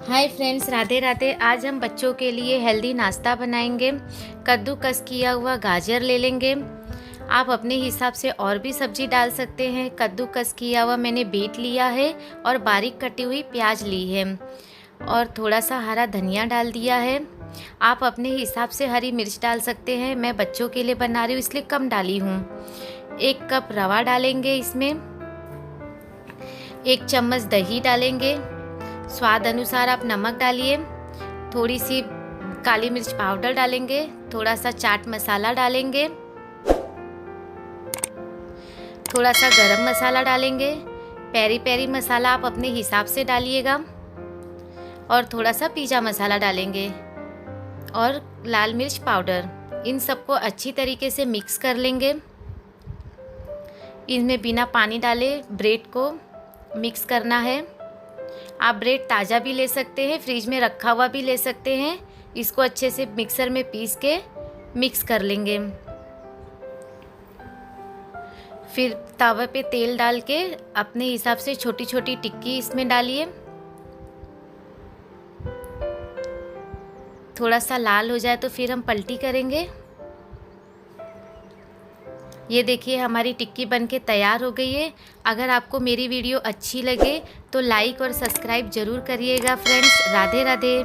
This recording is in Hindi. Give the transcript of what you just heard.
Hi friends, Radhe Radhe. आज हम बच्चों के लिए हेल्दी नाश्ता बनाएंगे। कद्दूकस किया हुआ गाजर ले लेंगे। आप अपने हिसाब से और भी सब्जी डाल सकते हैं। कद्दूकस किया हुआ मैंने बीट लिया है और बारीक कटी हुई प्याज ली है और थोड़ा सा हरा धनिया डाल दिया है। आप अपने हिसाब से हरी मिर्च डाल सकते हैं। मैं बच्चों के लिए बना रही हूँ इसलिए कम डाली हूँ। 1 कप रवा डालेंगे इसमें। 1 चम्मच दही डालेंगे। स्वाद अनुसार आप नमक डालिए। थोड़ी सी काली मिर्च पाउडर डालेंगे। थोड़ा सा चाट मसाला डालेंगे। थोड़ा सा गरम मसाला डालेंगे। पेरी पेरी मसाला आप अपने हिसाब से डालिएगा और थोड़ा सा पिज़्ज़ा मसाला डालेंगे और लाल मिर्च पाउडर। इन सबको अच्छी तरीके से मिक्स कर लेंगे। इनमें बिना पानी डाले ब्रेड को मिक्स करना है। आप ब्रेड ताज़ा भी ले सकते हैं, फ्रिज में रखा हुआ भी ले सकते हैं। इसको अच्छे से मिक्सर में पीस के मिक्स कर लेंगे। फिर तवे पे तेल डाल के अपने हिसाब से छोटी छोटी टिक्की इसमें डालिए। थोड़ा सा लाल हो जाए तो फिर हम पलटी करेंगे। ये देखिए हमारी टिक्की बनके तैयार हो गई है। अगर आपको मेरी वीडियो अच्छी लगे तो लाइक और सब्सक्राइब ज़रूर करिएगा फ्रेंड्स। राधे राधे।